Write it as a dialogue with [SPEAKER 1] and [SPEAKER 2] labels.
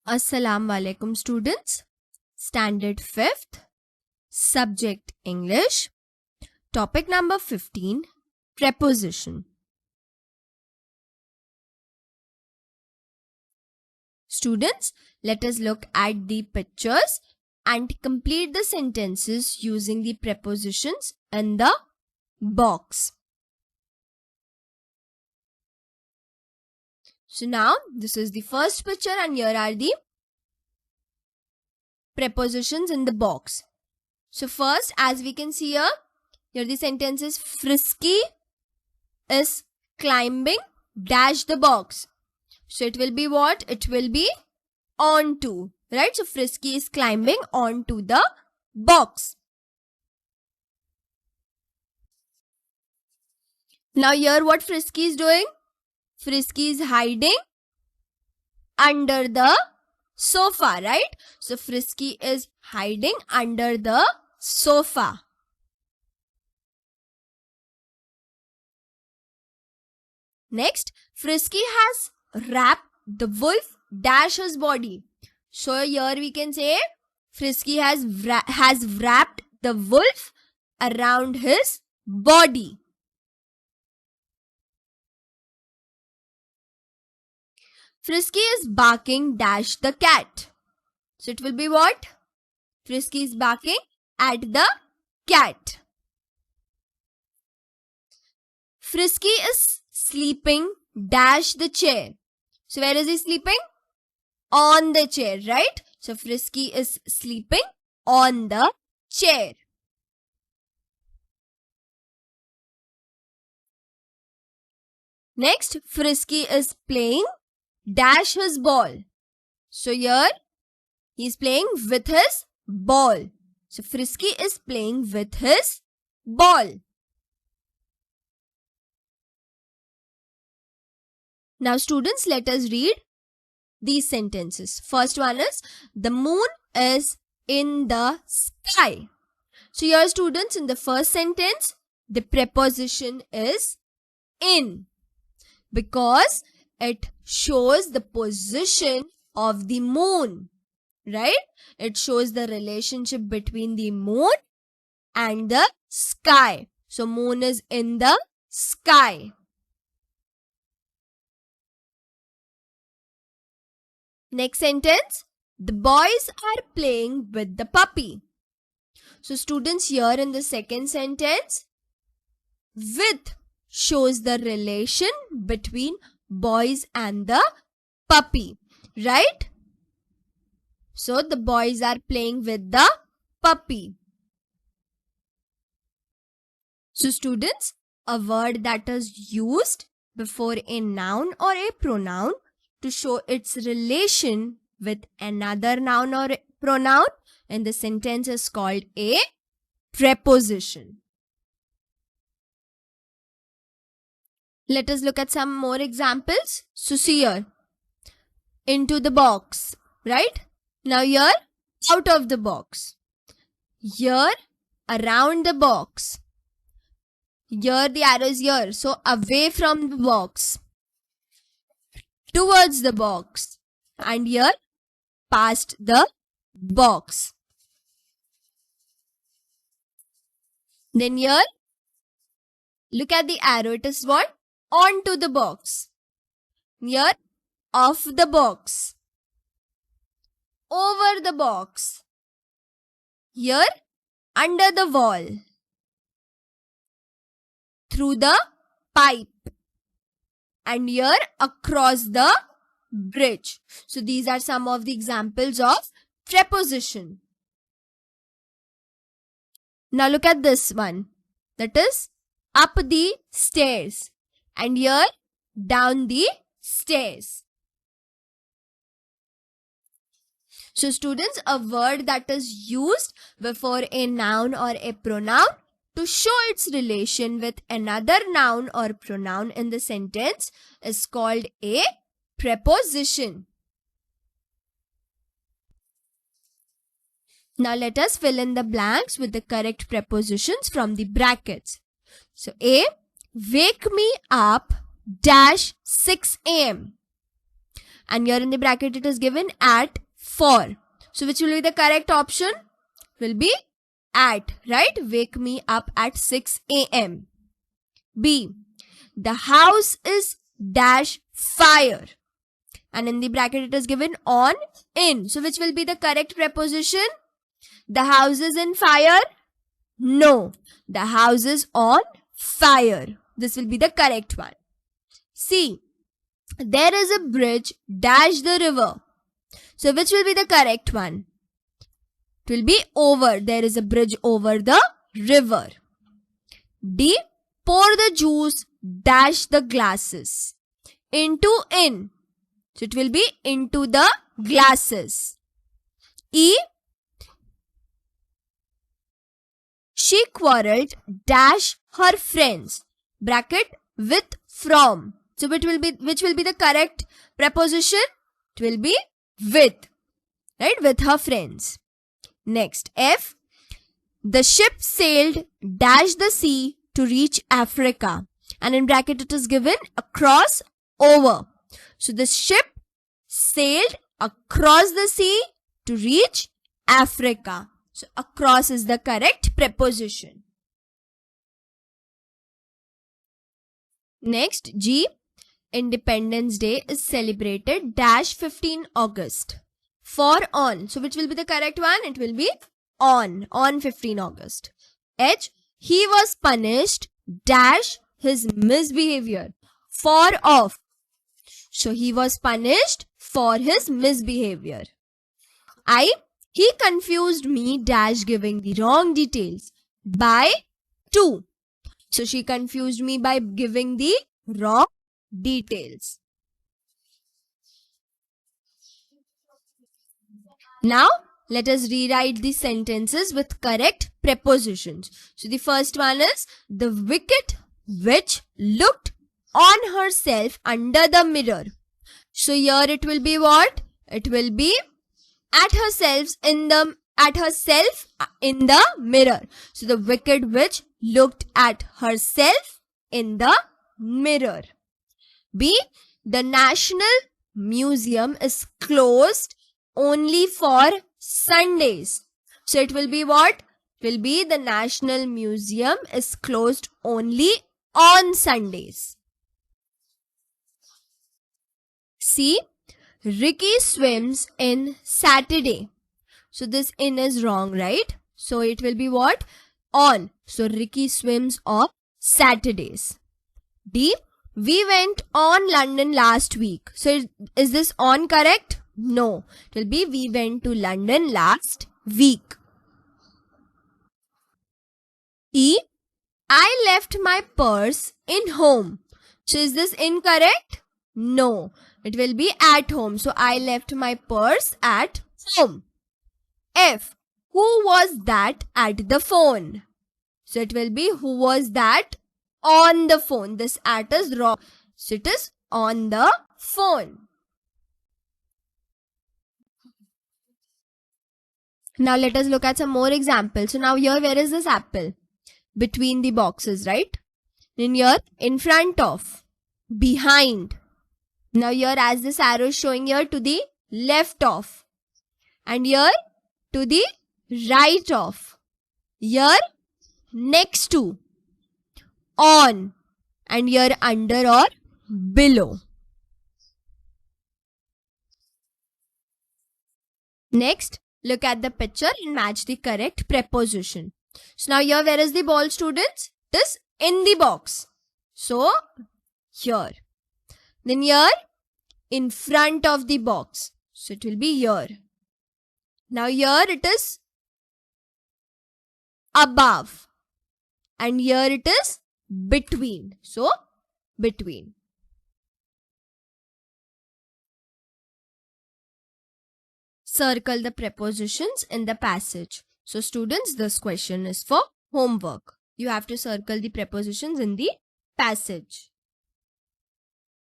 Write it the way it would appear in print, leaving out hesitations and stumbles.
[SPEAKER 1] Assalamu alaikum students. Standard 5th. Subject English. Topic number 15. Preposition. Students, let us look at the pictures and complete the sentences using the prepositions in the box. So now this is the first picture and here are the prepositions in the box. So first, as we can see here the sentence is Frisky is climbing dash the box. So it will be what? It will be onto, right? So Frisky is climbing onto the box. Now here what Frisky is doing? Frisky is hiding under the sofa, right? So Frisky is hiding under the sofa. Next, Frisky has wrapped the wolf dash his body. So here we can say Frisky has wrapped the wolf around his body. Frisky is barking dash the cat. So it will be what? Frisky is barking at the cat. Frisky is sleeping dash the chair. So where is he sleeping? On the chair, right? So Frisky is sleeping on the chair. Next, Frisky is playing dash his ball. So here he is playing with his ball. So Frisky is playing with his ball. Now students, let us read these sentences. First one is the moon is in the sky. So here students, in the first sentence the preposition is in because it shows the position of the moon, right? It shows the relationship between the moon and the sky. So moon is in the sky. Next sentence, the boys are playing with the puppy. So students, here in the second sentence, with shows the relation between boys and the puppy, right? So the boys are playing with the puppy. So students, a word that is used before a noun or a pronoun to show its relation with another noun or pronoun in the sentence is called a preposition. Let us look at some more examples. So see here, into the box, right? Now here, out of the box. Here, around the box. Here the arrow is here, so away from the box. Towards the box. And here, past the box. Then here, look at the arrow. It is what? Onto the box. Here, off the box. Over the box. Here, under the wall. Through the pipe. And here, across the bridge. So these are some of the examples of preposition. Now look at this one. That is up the stairs. And here, down the stairs. So students, a word that is used before a noun or a pronoun to show its relation with another noun or pronoun in the sentence is called a preposition. Now let us fill in the blanks with the correct prepositions from the brackets. So A, wake me up dash 6 a.m. And here in the bracket it is given at 4. So which will be the correct option? Will be at, right? Wake me up at 6 a.m. B. The house is dash fire. And in the bracket it is given on, in. So which will be the correct preposition? The house is in fire? No. The house is on fire. This will be the correct one. C. There is a bridge dash the river. So which will be the correct one? It will be over. There is a bridge over the river. D. Pour the juice dash the glasses. Into, in. So it will be into the glasses. E. She quarreled dash her friends. Bracket with, from. So which will be the correct preposition? It will be with. Right? With her friends. Next. F. The ship sailed dash the sea to reach Africa. And in bracket it is given across, over. So the ship sailed across the sea to reach Africa. So across is the correct preposition. Next, G. Independence Day is celebrated dash 15 August. For, on. So which will be the correct one? It will be on 15 August. H. He was punished dash his misbehavior. For, of. So he was punished for his misbehavior. I. He confused me dash giving the wrong details by 2. So she confused me by giving the wrong details. Now let us rewrite the sentences with correct prepositions. So the first one is the wicked witch looked on herself under the mirror. So here it will be what? It will be at herself in the mirror. So the wicked witch looked at herself in the mirror. B. The National Museum is closed only for Sundays. So it will be what? It will be the National Museum is closed only on Sundays. C. Ricky swims in Saturday. So this in is wrong, right? So it will be what? On. So Ricky swims on Saturdays. D. We went on London last week. So is this on correct? No. It will be we went to London last week. E. I left my purse in home. So is this incorrect? No. It will be at home. So I left my purse at home. F. Who was that at the phone? So it will be who was that on the phone. This at is wrong. So it is on the phone. Now let us look at some more examples. So now here where is this apple? Between the boxes, right? In here, in front of, behind. Now here as this arrow is showing here to the left of. And here to the right of. Here next to. On. And here under or below. Next, look at the picture and match the correct preposition. So now here where is the ball, students? It is in the box. So here. Then here in front of the box. So it will be here. Now here it is above. And here it is between. So between. Circle the prepositions in the passage. So students, this question is for homework. You have to circle the prepositions in the passage.